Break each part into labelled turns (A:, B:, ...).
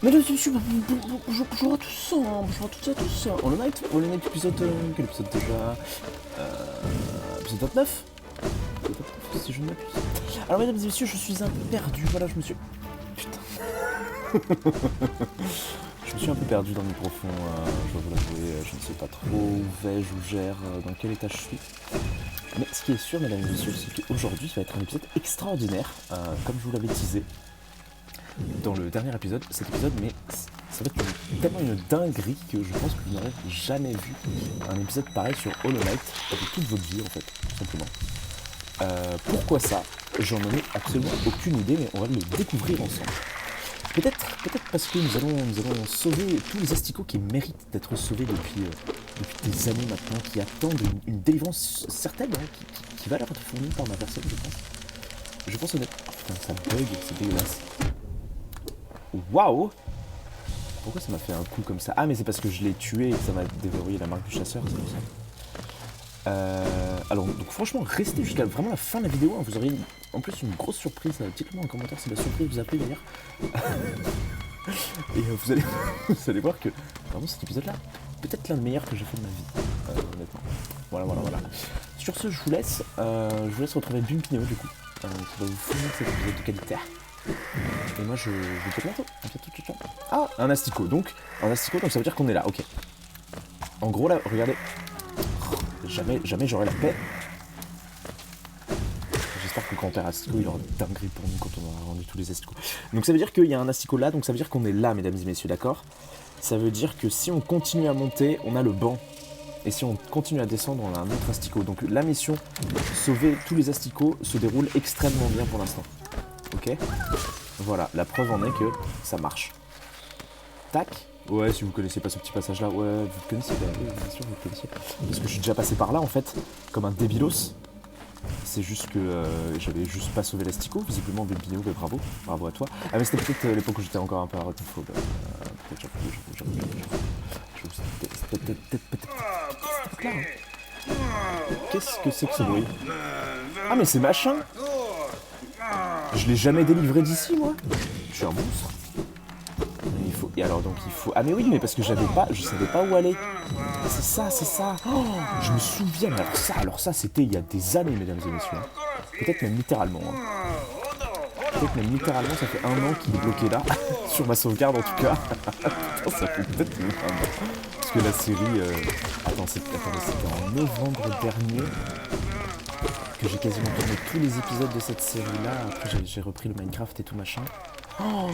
A: Mesdames et messieurs, bonjour à tous, bonjour à toutes et à tous. Hollow Knight épisode, quel épisode déjà épisode 29 si je ne m'abuse. Alors mesdames et messieurs, je suis un peu perdu, voilà, je me suis... Putain. Je me suis un peu perdu dans mes profonds, je dois vous l'avouer, je ne sais pas trop où vais-je, où gère, dans quel état je suis. Mais ce qui est sûr, mesdames et messieurs, c'est qu'aujourd'hui, ça va être un épisode extraordinaire, comme je vous l'avais teasé dans le dernier épisode, cet épisode, mais ça va être tellement une dinguerie que je pense que vous n'aurez jamais vu un épisode pareil sur Hollow Knight de toute votre vie, en fait, tout simplement. Pourquoi ça? J'en ai absolument aucune idée, mais on va le découvrir ensemble. Peut-être parce que nous allons sauver tous les asticots qui méritent d'être sauvés depuis des années maintenant, qui attendent une délivrance certaine, hein, qui va leur être fournie par ma personne, je pense. Je pense honnêtement... Oh putain, ça bug, c'est dégueulasse. Waouh! Pourquoi ça m'a fait un coup comme ça? Ah, mais c'est parce que je l'ai tué et que ça m'a déverrouillé la marque du chasseur, c'est pour ça. Alors, donc franchement, restez jusqu'à vraiment la fin de la vidéo, hein, vous aurez en plus une grosse surprise. Dites-le moi en commentaire si la surprise vous a plu d'ailleurs. Et vous allez voir que vraiment cet épisode-là, peut-être l'un des meilleurs que j'ai fait de ma vie, honnêtement. Voilà. Sur ce, je vous laisse retrouver Bumpino du coup, qui va vous fournir cet épisode de qualité. Et moi je vous dis à bientôt. Ciao. Ah, un asticot, donc ça veut dire qu'on est là, ok. En gros là, regardez. Jamais j'aurai la paix. J'espère que le grand-père asticot il aura une dinguerie pour nous quand on aura rendu tous les asticots. Donc ça veut dire qu'il y a un asticot là, donc ça veut dire qu'on est là, mesdames et messieurs, d'accord? Ça veut dire que si on continue à monter, on a le banc. Et si on continue à descendre, on a un autre asticot. Donc la mission, sauver tous les asticots, se déroule extrêmement bien pour l'instant. Ok? Voilà, la preuve en est que ça marche. Tac. Ouais, si vous connaissez pas ce petit passage là, ouais, vous le connaissez, bah, oui, bien sûr, vous le connaissez. Parce que je suis déjà passé par là en fait, comme un débilos. C'est juste que j'avais juste pas sauvé l'asticot, visiblement Bumpino, mais bravo à toi. Ah mais c'était peut-être l'époque où j'étais encore un peu arachnophobe. Peut-être là, hein. Qu'est-ce que c'est que ce bruit? Ah mais c'est machin. Je l'ai jamais délivré d'ici moi. Je suis un monstre. Et alors donc il faut... Ah mais oui, mais parce que je savais pas où aller. C'est ça. Oh, je me souviens, mais alors ça c'était il y a des années, mesdames et messieurs. Peut-être même littéralement. Ça fait 1 an qu'il est bloqué là. Sur ma sauvegarde en tout cas. Putain, ça fait peut-être même 1 an. Parce que la série... Attendez, c'était en novembre dernier que j'ai quasiment tourné tous les épisodes de cette série là. Après j'ai repris le Minecraft et tout machin. Oh,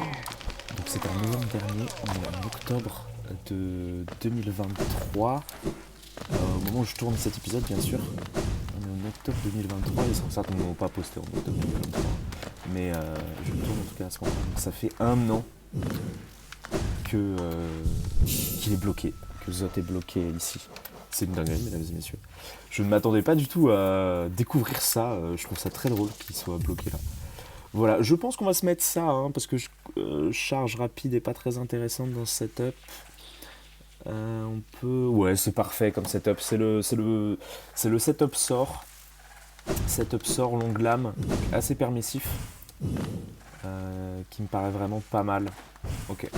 A: donc c'était en novembre dernier, on est en octobre de 2023. Au moment où je tourne cet épisode, bien sûr. On est en octobre 2023, et c'est ça qu'on n'a pas posté en octobre 2023. Mais je le tourne en tout cas à ce moment-là. Donc ça fait 1 an qu'il est bloqué, que Zot est bloqué ici. C'est une dinguerie, mesdames et messieurs. Je ne m'attendais pas du tout à découvrir ça. Je trouve ça très drôle qu'il soit bloqué là. Voilà, je pense qu'on va se mettre ça, hein, parce que charge rapide est pas très intéressante dans ce setup. On peut... Ouais, c'est parfait comme setup. C'est le setup sort. Setup sort longue lame, assez permissif. Qui me paraît vraiment pas mal. Ok.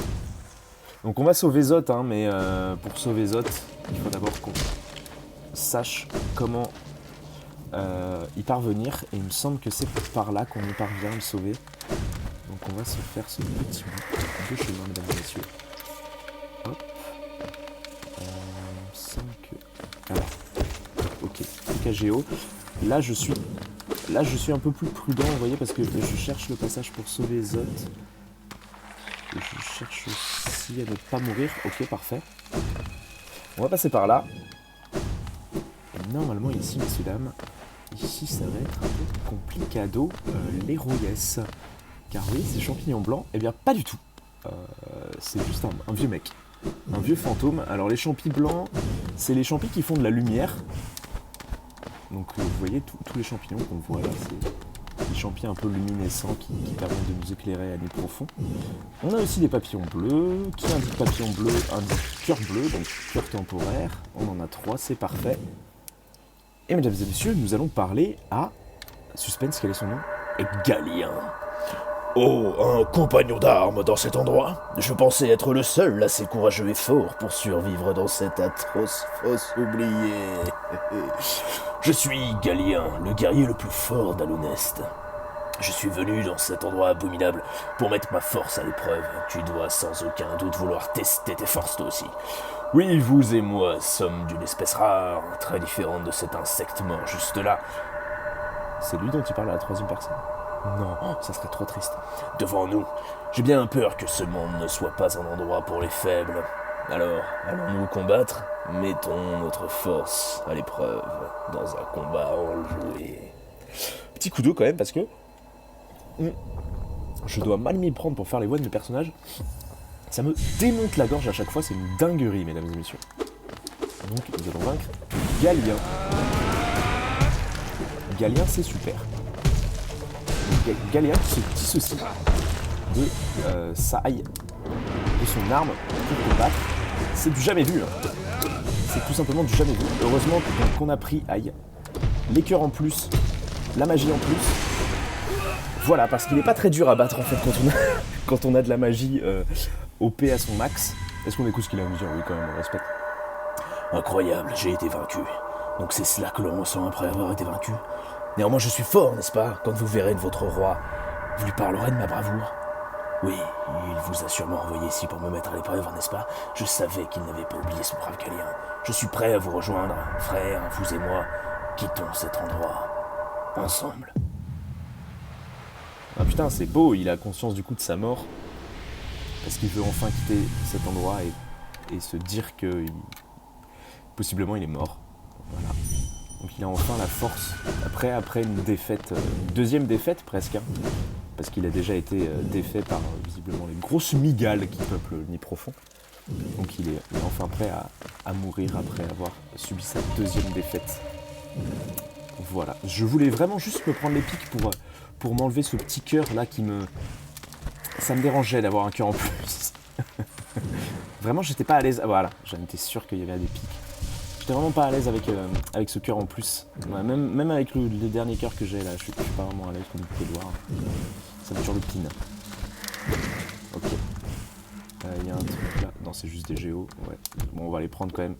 A: Donc on va sauver Zot, hein, mais pour sauver Zot, il faut d'abord qu'on sache comment y parvenir, et il me semble que c'est par là qu'on y parvient à le sauver. Donc on va se faire ce petit bout de chemin, mesdames et messieurs. Hop. Il me semble que... Alors, ok, KGO. Là je suis un peu plus prudent, vous voyez, parce que je cherche le passage pour sauver Zot. Et je cherche aussi à ne pas mourir. Ok, parfait. On va passer par là. Et normalement ici, messieurs dames, ici ça va être un peu complicado, les rouillesses. Car oui, ces champignons blancs, eh bien pas du tout. C'est juste un vieux mec. Un vieux fantôme. Alors les champis blancs, c'est les champis qui font de la lumière. Donc vous voyez, tous les champignons qu'on voit là, c'est des champignons un peu luminescents qui permettent de nous éclairer à nuit profond. On a aussi des papillons bleus. Qui indique papillon bleu indique cœur bleu, donc cœur temporaire. On en a 3, c'est parfait. Et mesdames et messieurs, nous allons parler à... Suspense, quel est son nom? Galien.
B: Oh, un compagnon d'armes dans cet endroit? Je pensais être le seul assez courageux et fort pour survivre dans cette atroce fosse oubliée. Je suis Galien, le guerrier le plus fort d'Alonest. Je suis venu dans cet endroit abominable pour mettre ma force à l'épreuve. Tu dois sans aucun doute vouloir tester tes forces toi aussi. Oui, vous et moi sommes d'une espèce rare, très différente de cet insecte mort juste là.
A: C'est lui dont tu parles à la troisième personne? Non, ça serait trop triste.
B: Devant nous, j'ai bien peur que ce monde ne soit pas un endroit pour les faibles. Alors, allons-nous combattre? Mettons notre force à l'épreuve dans un combat enjoué.
A: Petit coup d'eau quand même parce que je dois mal m'y prendre pour faire les voix de mes personnages. Ça me démonte la gorge à chaque fois, c'est une dinguerie, mesdames et messieurs. Donc nous allons vaincre Galien. Galien, c'est super. Donc, Galien qui se dissocie de sa haie, de son arme pour combattre. C'est du jamais vu. Hein. C'est tout simplement du jamais vu. Heureusement qu'on a pris aïe. Les cœurs en plus, la magie en plus. Voilà, parce qu'il n'est pas très dur à battre en fait quand on a de la magie OP à son max. Est-ce qu'on écoute ce qu'il a à nous dire? Oui, quand même, on respecte.
B: Incroyable, j'ai été vaincu. Donc c'est cela que l'on ressent après avoir été vaincu. Néanmoins, je suis fort, n'est-ce pas? Quand vous verrez de votre roi, vous lui parlerez de ma bravoure. Oui, il vous a sûrement envoyé ici pour me mettre à l'épreuve, n'est-ce pas? Je savais qu'il n'avait pas oublié ce brave Galien. Je suis prêt à vous rejoindre, frère, vous et moi. Quittons cet endroit, ensemble.
A: Ah putain, c'est beau, il a conscience du coup de sa mort. Parce qu'il veut enfin quitter cet endroit et se dire que possiblement il est mort. Voilà. Donc il a enfin la force, après une défaite, une deuxième défaite presque, hein, parce qu'il a déjà été défait par visiblement les grosses migales qui peuplent le nid profond. Donc il est enfin prêt à mourir après avoir subi sa deuxième défaite. Voilà, je voulais vraiment juste me prendre les pics pour m'enlever ce petit cœur là qui me... Ça me dérangeait d'avoir un cœur en plus. Vraiment j'étais pas à l'aise, voilà, j'en étais sûr qu'il y avait des pics. J'étais vraiment pas à l'aise avec ce cœur en plus. Ouais, même avec le dernier cœur que j'ai là, je suis pas vraiment à l'aise comme vous pouvez le voir. Ça me turlupine. Ok. Il y a un truc là. Non, c'est juste des géos. Ouais. Bon, on va les prendre quand même.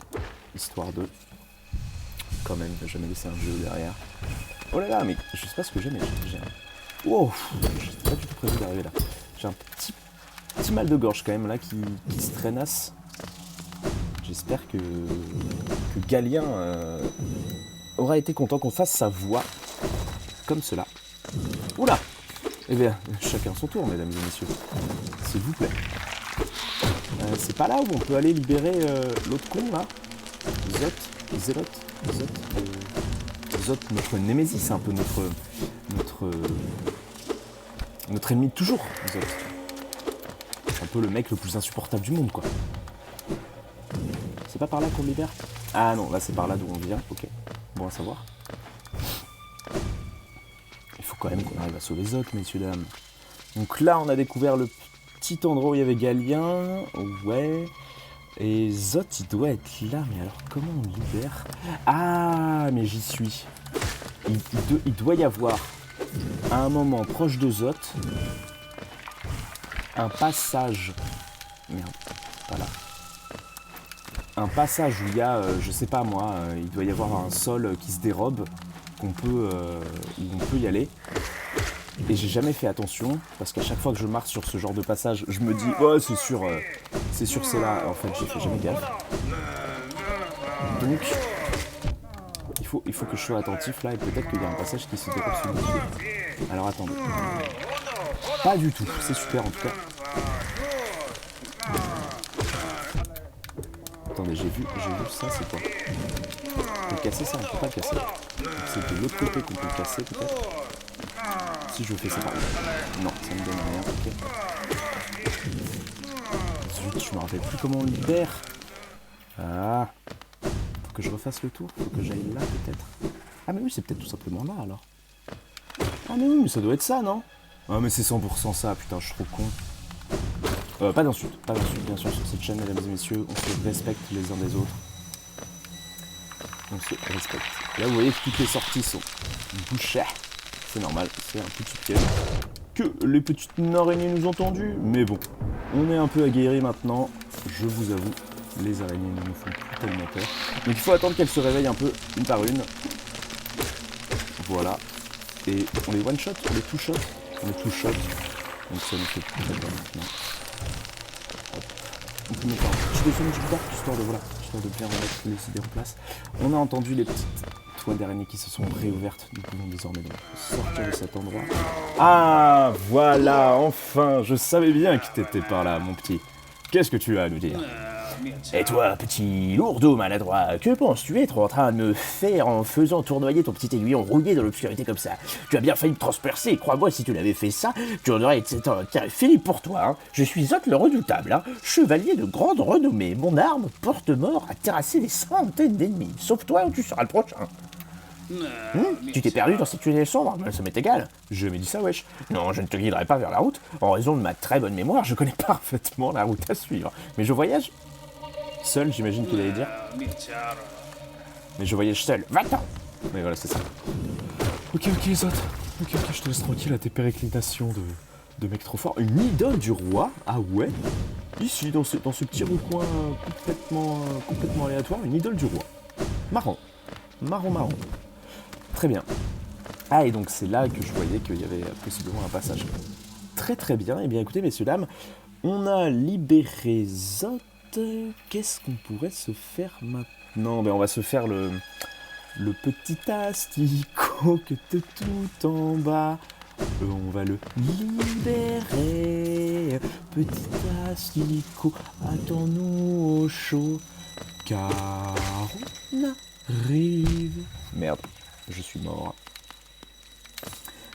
A: Histoire de... Quand même, ne jamais laisser un géo derrière. Oh là là, mais je sais pas ce que j'ai, mais j'ai un... Wow, j'étais pas du tout prévu d'arriver là. J'ai un petit mal de gorge quand même là qui se traînasse. J'espère que Galien aura été content qu'on fasse sa voix comme cela. Oula! Eh bien, chacun son tour, mesdames et messieurs. S'il vous plaît. C'est pas là où on peut aller libérer l'autre con, là? Zot, notre némésis, c'est un peu notre ennemi de toujours, Zot. C'est un peu le mec le plus insupportable du monde, quoi. C'est pas par là qu'on libère? Ah non, là c'est par là d'où on vient, ok. Bon à savoir. Il faut quand même qu'on arrive à sauver Zot, messieurs, dames. Donc là, on a découvert le petit endroit où il y avait Galien. Ouais. Et Zot, il doit être là, mais alors comment on le libère? Ah, mais j'y suis. Il doit y avoir, à un moment proche de Zot, un passage... Merde, voilà. Un passage où il y a, je sais pas moi, il doit y avoir un sol qui se dérobe, où on peut y aller. Et j'ai jamais fait attention, parce qu'à chaque fois que je marche sur ce genre de passage, je me dis, ouais, c'est sûr c'est là. En fait, j'ai fait jamais gaffe. Donc, il faut que je sois attentif là, et peut-être qu'il y a un passage qui se dérobe sous mes yeux. Alors attendez. Pas du tout, c'est super en tout cas. Attendez, j'ai vu ça, c'est quoi? On peut casser ça, on peut pas le casser. C'est de l'autre côté qu'on peut le casser peut-être. Si je fais ça par là. Non, ça me donne rien, ok. Zut, je me rappelle plus comment on libère. Ah. Faut que je refasse le tour, faut que j'aille là peut-être. Ah mais oui, c'est peut-être tout simplement là alors. Ah mais oui, mais ça doit être ça, non? Ah mais c'est 100% ça, putain, je suis trop con. Pas d'insulte, bien sûr, sur cette chaîne, mesdames et messieurs, on se respecte les uns des autres. On se respecte. Là, vous voyez que toutes les sorties sont bouchées. C'est normal, c'est un petit piège. que les petites araignées nous ont tendus. Mais bon, on est un peu aguerris maintenant. Je vous avoue, les araignées ne nous font plus tellement peur. Donc il faut attendre qu'elles se réveillent un peu, une par une. Voilà. Et on les one-shot, on les two-shot. On les two-shot. Donc ça nous fait plus peur maintenant. Hop. On peut mettre un petit dessin du dark, histoire de bien remettre les idées en place. On a entendu les petites toiles d'araignées qui se sont réouvertes. Nous pouvons désormais donc sortir de cet endroit. Ah, voilà, enfin, je savais bien que t'étais par là, mon petit. Qu'est-ce que tu as à nous dire?
B: Et toi, petit lourdeau maladroit, que penses-tu être en train de me faire en faisant tournoyer ton petit aiguillon rouillé dans l'obscurité comme ça? Tu as bien failli me transpercer, crois-moi, si tu l'avais fait ça, tu en aurais été fini pour toi, hein. Je suis Zot le redoutable, hein, chevalier de grande renommée. Mon arme, porte-mort, a terrassé des centaines d'ennemis. Sauve-toi ou tu seras le prochain. Tu t'es perdu dans cette tunnel sombre? Ça m'est égal.
A: Je m'ai dit ça, wesh.
B: Non, je ne te guiderai pas vers la route. En raison de ma très bonne mémoire, je connais parfaitement la route à suivre. Mais je voyage
A: seul, j'imagine qu'il allait dire. Mais je voyage seul. Va-t'en! Mais voilà, c'est ça. Ok, Zot. Ok, je te laisse tranquille à tes périclitations de mec trop fort. Une idole du roi? Ah ouais? Ici, dans ce petit recoin complètement aléatoire, une idole du roi. Marrant. Très bien. Ah, et donc c'est là que je voyais qu'il y avait possiblement un passage. Très bien. Eh bien, écoutez, messieurs, dames, on a libéré Zot. Qu'est-ce qu'on pourrait se faire maintenant? Ben, on va se faire le petit asticot que t'es tout en bas. On va le libérer. Petit asticot, attends-nous au chaud, car on arrive. Merde, je suis mort.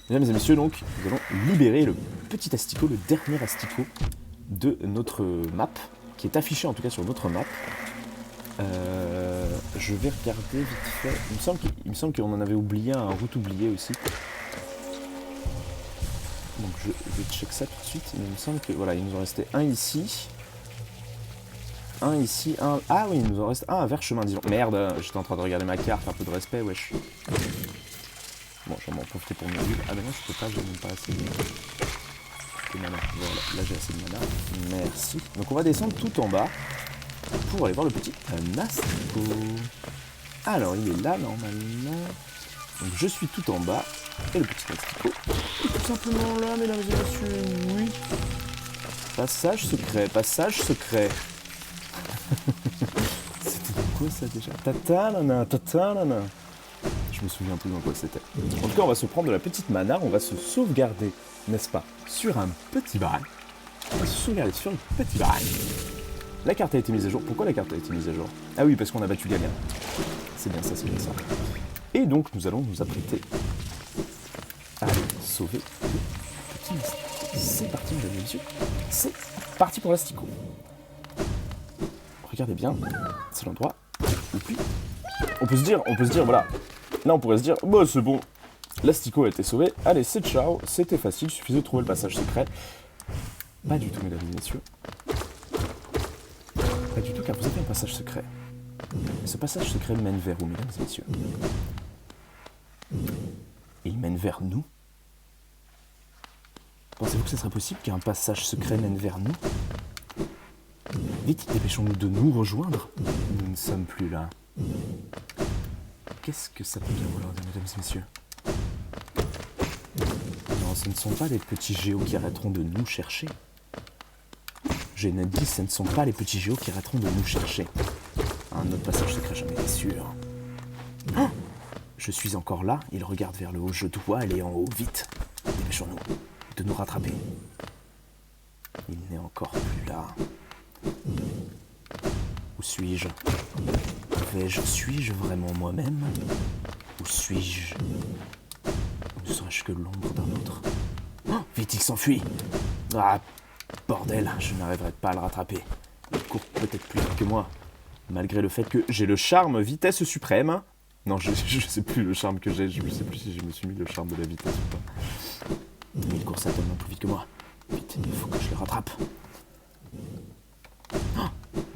A: Mesdames et messieurs, donc, nous allons libérer le petit asticot, le dernier asticot de notre map, qui est affiché en tout cas sur notre map. Je vais regarder vite fait. Il me semble qu'on en avait oublié un route oublié aussi. Donc je vais check ça tout de suite. Mais il me semble que voilà, il nous en restait un ici. Un ici, un. Ah oui, il nous en reste un vers chemin, disons. Merde, j'étais en train de regarder ma carte, un peu de respect, wesh. Bon, j'en vais en profiter pour me dire. Ah ben non, je peux pas, j'ai même pas assez de mana. Voilà, là j'ai assez de mana. Merci. Donc on va descendre tout en bas pour aller voir le petit asticot. Alors il est là normalement. Donc je suis tout en bas et le petit asticot est tout simplement là, mesdames et messieurs. Oui. Passage secret, passage secret. C'était dans quoi ça déjà? Tatanana. Je me souviens plus dans quoi c'était. En tout cas, on va se prendre de la petite mana, on va se sauvegarder, n'est-ce pas, sur un petit bail. On va se sauvegarder sur un petit bail. La carte a été mise à jour. Pourquoi la carte a été mise à jour? Ah oui, parce qu'on a battu Galien. C'est bien ça, c'est bien ça. Et donc, nous allons nous apprêter à aller sauver le petit asticot. C'est parti, mesdames et messieurs. C'est parti pour l'asticot. Regardez bien, c'est l'endroit le plus... On peut se dire, voilà. Là, on pourrait se dire, bah c'est bon, l'asticot a été sauvé. Allez, c'est ciao, c'était facile, il suffisait de trouver le passage secret. Pas du tout, mesdames et messieurs. Pas du tout, car vous avez un passage secret. Et ce passage secret mène vers où, mesdames et messieurs? Et il mène vers nous. Pensez-vous que ce serait possible qu'un passage secret mène vers nous? Vite, dépêchons-nous de nous rejoindre. Nous ne sommes plus là. Qu'est-ce que ça peut bien vouloir dire, mesdames et messieurs? Non, ce ne sont pas les petits géos qui arrêteront de nous chercher. J'ai dit, ce ne sont pas les petits géos qui arrêteront de nous chercher. Un autre passage secret, j'en étais sûr. Ah, je suis encore là, il regarde vers le haut, je dois aller en haut, vite. Dépêchons-nous de nous rattraper. Il n'est encore plus là. Où suis-je? Suis-je vraiment moi-même? Où suis-je? Ne serais-je que l'ombre d'un autre? Oh, vite, il s'enfuit! Ah, bordel, je n'arriverai pas à le rattraper. Il court peut-être plus vite que moi, malgré le fait que j'ai le charme vitesse suprême. Non, je sais plus le charme que j'ai, je ne sais plus si je me suis mis le charme de la vitesse ou pas. Mais il court certainement plus vite que moi. Vite, il faut que je le rattrape. Oh,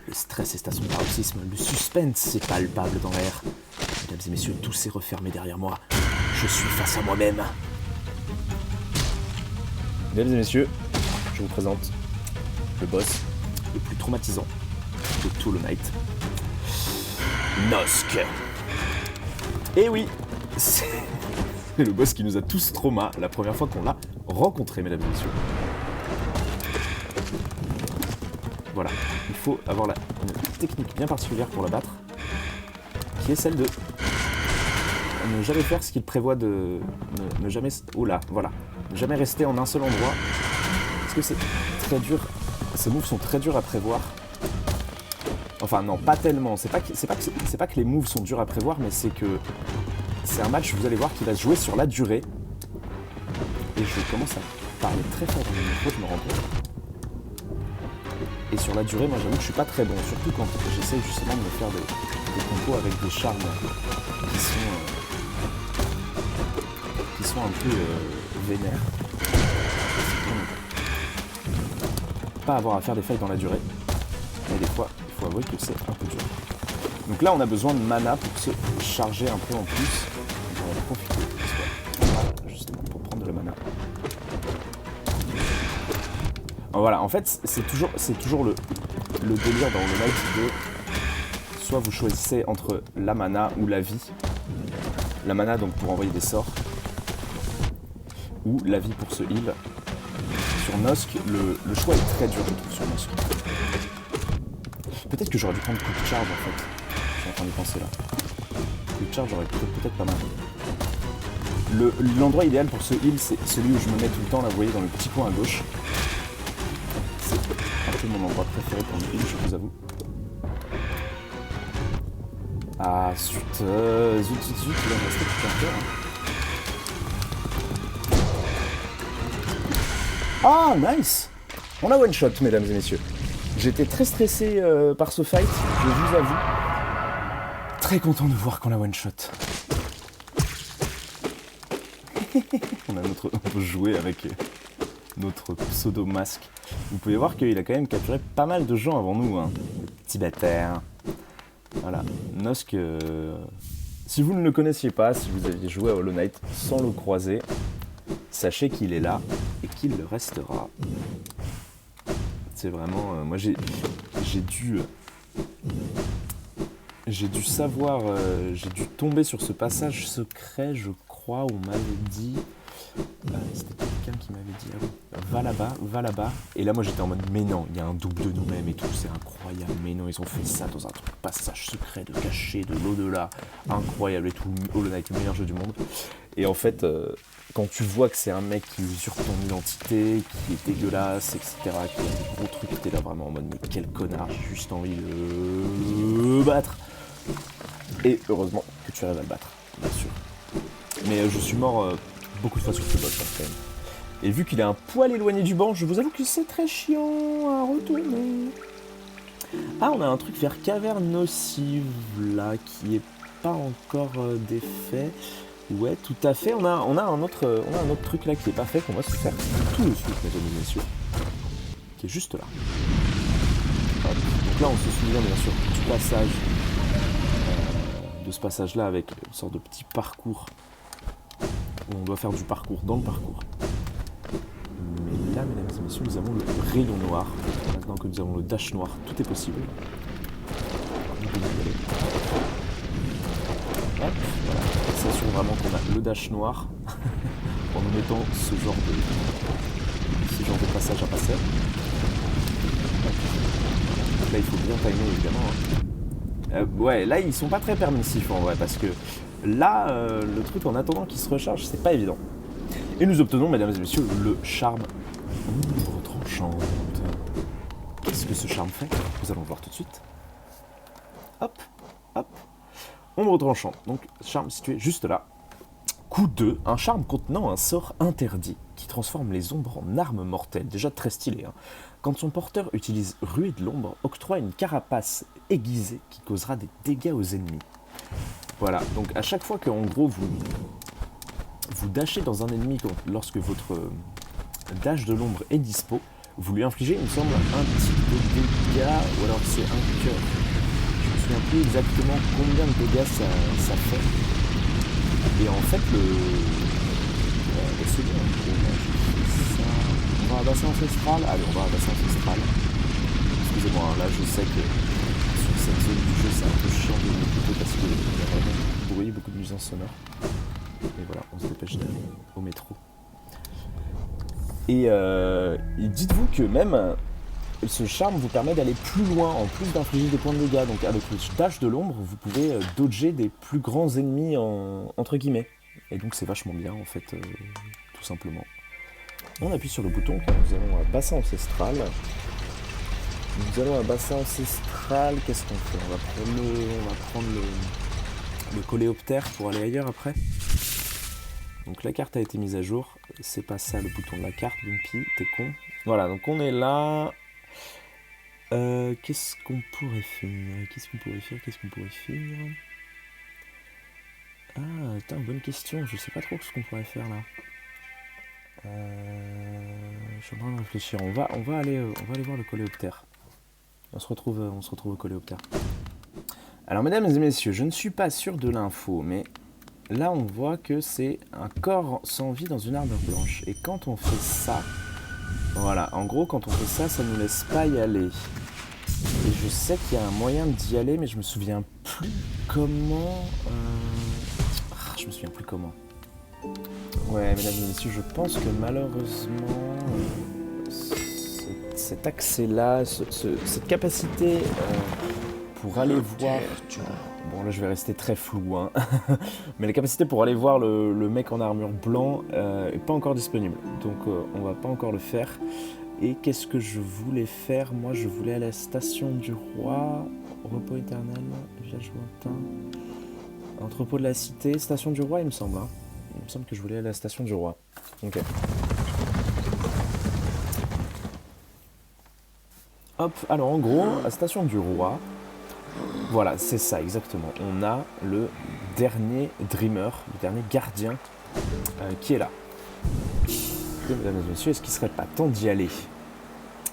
A: le stress est à son paroxysme, le suspense est palpable dans l'air. Mesdames et messieurs, tout s'est refermé derrière moi. Je suis face à moi-même. Mesdames et messieurs, je vous présente le boss le plus traumatisant de tout le Night.
B: Nosk.
A: Et oui, c'est le boss qui nous a tous trauma la première fois qu'on l'a rencontré, mesdames et messieurs. Voilà, il faut avoir une technique bien particulière pour la battre, qui est celle de ne jamais faire ce qu'il prévoit de... Ne jamais... Oh là, voilà. Ne jamais rester en un seul endroit, parce que c'est très dur. Ces moves sont très durs à prévoir. Enfin non, pas tellement. C'est pas que les moves sont durs à prévoir, mais c'est que c'est un match, vous allez voir, qui va se jouer sur la durée. Et je commence à parler très fort dans le micro, je me rends compte. Et sur la durée, moi j'avoue que je suis pas très bon, surtout quand j'essaie justement de me faire des combos avec des charmes qui sont un peu vénères. Pas avoir à faire des fights dans la durée, mais des fois, il faut avouer que c'est un peu dur. Donc là, on a besoin de mana pour se charger un peu en plus. On va en profiter, voilà, justement, pour prendre de la mana. Voilà, en fait, c'est toujours le délire dans le Night de soit vous choisissez entre la mana ou la vie. La mana, donc, pour envoyer des sorts, ou la vie pour se heal. Sur Nosk, le choix est très dur, je trouve, sur Nosk. Peut-être que j'aurais dû prendre coup de charge, en fait. Je suis en train de penser là. Coup de charge, j'aurais peut-être pas mal. L'endroit idéal pour ce heal, c'est celui où je me mets tout le temps, là, vous voyez, dans le petit coin à gauche. C'est un peu mon endroit préféré pour le heal, je vous avoue. Ah, zut, il va me rester tout un cœur. Ah, nice! On a one shot, mesdames et messieurs. J'étais très stressé par ce fight, je vous avoue. Très content de voir qu'on a one shot. On peut jouer avec notre pseudo masque. Vous pouvez voir qu'il a quand même capturé pas mal de gens avant nous, hein. Petit bâtard. Voilà, Nosk. Si vous ne le connaissiez pas, si vous aviez joué à Hollow Knight sans le croiser, sachez qu'il est là et qu'il le restera. C'est vraiment... moi j'ai dû savoir... j'ai dû tomber sur ce passage secret, je crois, où on m'avait dit... c'était quelqu'un qui m'avait dit, ah oui, va là-bas. Et là moi j'étais en mode, mais non, il y a un double de nous-mêmes et tout, c'est incroyable. Mais non, ils ont fait ça dans un truc, passage secret, de caché, de l'au-delà. Incroyable et tout, Hollow Knight, le meilleur jeu du monde. Et en fait... quand tu vois que c'est un mec qui usurpe ton identité, qui est dégueulasse, etc., qui a des gros trucs, t'es là vraiment en mode mais quel connard, j'ai juste envie de le battre. Et heureusement que tu arrives à le battre, bien sûr. Mais je suis mort beaucoup de fois sur ce boss quand même. Et vu qu'il est un poil éloigné du banc, je vous avoue que c'est très chiant à retourner. Ah, on a un truc vers caverne nocive là, qui est pas encore défait. Ouais, tout à fait. On a un autre truc là qui est pas fait, qu'on va se faire tout de suite, mesdames et messieurs. Qui est juste là. Hop. Donc là, on se souvient bien sûr du passage, de ce passage-là avec une sorte de petit parcours où on doit faire du parcours dans le parcours. Mais là, mesdames et messieurs, nous avons le rayon noir. Maintenant que nous avons le dash noir, tout est possible. Hop, voilà. Ça assure vraiment qu'on a le dash noir en nous mettant ce genre de passage à passer. Là il faut bien timer évidemment. Ouais, là ils sont pas très permissifs en vrai, parce que là le truc en attendant qu'il se recharge, c'est pas évident. Et nous obtenons, mesdames et messieurs, le charme ombre tranchante. Qu'est-ce que ce charme fait? Nous allons le voir tout de suite. Hop, hop. Ombre tranchante, donc charme situé juste là. Coup 2, un charme contenant un sort interdit qui transforme les ombres en armes mortelles, déjà très stylé. Hein. Quand son porteur utilise Ruée de l'ombre, octroie une carapace aiguisée qui causera des dégâts aux ennemis. Voilà, donc à chaque fois que en gros vous dashez dans un ennemi lorsque votre dash de l'ombre est dispo, vous lui infligez, il me semble, un type de dégâts, ou alors c'est un cœur. Je me souviens plus exactement combien de dégâts ça fait. Et en fait, c'est bien, j'ai fait ça. va à bassin ancestral. Allez, on va à bassin ancestral. Excusez-moi, hein, là je sais que sur cette zone du jeu c'est un peu chiant de m'écouter parce qu'il y a vraiment beaucoup de bruit, beaucoup de nuisances sonores. Et voilà, on se dépêche d'aller au métro. Et dites-vous que même ce charme vous permet d'aller plus loin, en plus d'infliger des points de dégâts. Donc avec le dash de l'ombre, vous pouvez dodger des plus grands ennemis entre guillemets. Et donc c'est vachement bien en fait, tout simplement. On appuie sur le bouton, nous allons à bassin ancestral. Nous allons à bassin ancestral, qu'est-ce qu'on fait? On va prendre le coléoptère pour aller ailleurs après. Donc la carte a été mise à jour, c'est pas ça le bouton de la carte, Bumpy, t'es con. Voilà, donc on est là. Qu'est-ce qu'on pourrait faire? Ah, putain, bonne question, je sais pas trop ce qu'on pourrait faire là. Je suis en train de réfléchir, on va aller voir le coléoptère. On se retrouve au coléoptère. Alors mesdames et messieurs, je ne suis pas sûr de l'info, mais là on voit que c'est un corps sans vie dans une armure blanche. Et quand on fait ça, voilà, en gros quand on fait ça, ça nous laisse pas y aller. Et je sais qu'il y a un moyen d'y aller, mais je me souviens plus comment. Je me souviens plus comment. Ouais, mesdames et messieurs, je pense que malheureusement, cet accès-là, cette capacité pour aller voir... Bon, là, je vais rester très flou, hein. Mais la capacité pour aller voir le mec en armure blanc est pas encore disponible. Donc, on va pas encore le faire. Et qu'est-ce que je voulais faire? Moi, je voulais aller à la station du roi, repos éternel, village lointain, entrepôt de la cité, station du roi, il me semble. Hein. Il me semble que je voulais aller à la station du roi. Ok. Hop, alors en gros, à la station du roi, voilà, c'est ça exactement. On a le dernier Dreamer, le dernier gardien qui est là. Et, mesdames et messieurs, est-ce qu'il serait pas temps d'y aller?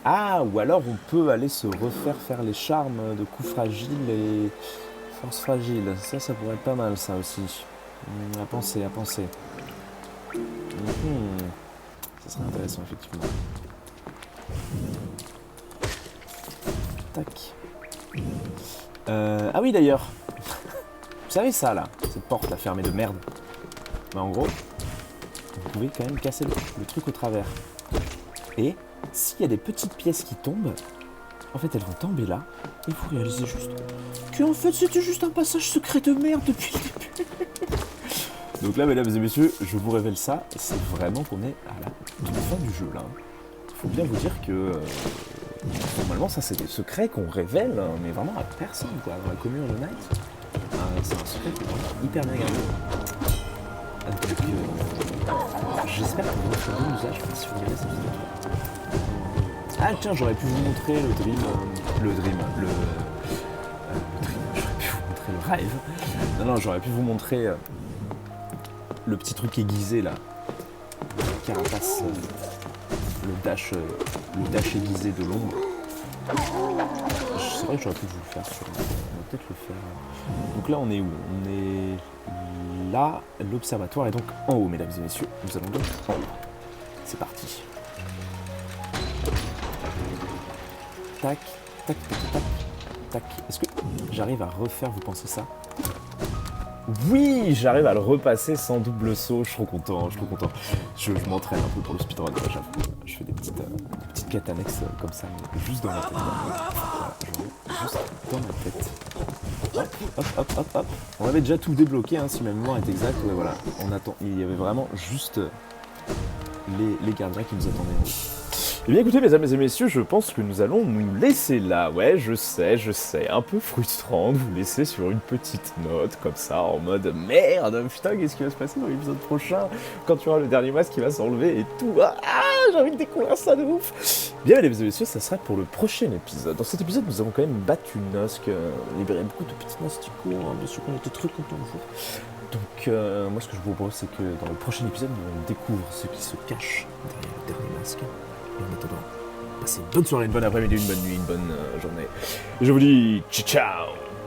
A: Ah, ou alors on peut aller se refaire faire les charmes de coups fragiles et force fragile. Ça pourrait être pas mal, ça aussi. À penser. Ça serait intéressant, effectivement. Tac. Ah oui, d'ailleurs. Vous savez ça, là? Cette porte, là, fermée de merde. Bah, en gros, vous pouvez quand même casser le truc au travers. Et s'il y a des petites pièces qui tombent, en fait, elles vont tomber là, et vous réalisez juste que, en fait, c'était juste un passage secret de merde depuis le début. Donc là, mesdames et messieurs, je vous révèle ça, c'est vraiment qu'on est à la fin du jeu, là. Il faut bien vous dire que, normalement, ça, c'est des secrets qu'on révèle, hein, mais vraiment à personne, quoi, dans la commune de Night. C'est un secret qui est vraiment hyper bien gardé. Donc, j'espère que vous ferez bon usage si vous regardez cette vidéo. Ah tiens, j'aurais pu vous montrer le dream, j'aurais pu vous montrer le rêve. Non, j'aurais pu vous montrer le petit truc aiguisé là, la carapace, le dash aiguisé de l'ombre. C'est vrai que j'aurais pu vous le faire, on va peut-être le faire. Donc là on est où? On est là, l'observatoire est donc en haut, mesdames et messieurs. Nous allons donc en haut. C'est parti. Tac, tac, tac, tac, tac. Est-ce que j'arrive à refaire, vous pensez ça? Oui, j'arrive à le repasser sans double saut. Je suis trop content, Je m'entraîne un peu pour le speedrun. Je fais des petites quêtes annexes comme ça, mais juste dans ma tête. Voilà, juste dans ma tête. Hop. On avait déjà tout débloqué, hein, si ma mémoire est exacte. Ouais, voilà. On attend. Il y avait vraiment juste les gardiens qui nous attendaient en haut. Eh bien écoutez mesdames et messieurs, je pense que nous allons nous laisser là. Ouais, je sais, un peu frustrant de vous laisser sur une petite note comme ça, en mode merde, putain, qu'est-ce qui va se passer dans l'épisode prochain quand tu auras le dernier masque qui va s'enlever et tout. Ah, j'ai envie de découvrir ça de ouf. Bien mesdames et messieurs, ça sera pour le prochain épisode. Dans cet épisode, nous avons quand même battu Nosk, libéré beaucoup de petits masticots, hein, bien sûr qu'on était très contents de vous. Donc moi ce que je vous propose, c'est que dans le prochain épisode, on découvre ce qui se cache derrière le dernier masque. En attendant, passez une bonne soirée, une bonne après-midi, une bonne nuit, une bonne journée. Je vous dis ciao ciao.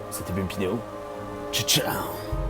A: C'était Bumpino. Ciao ciao.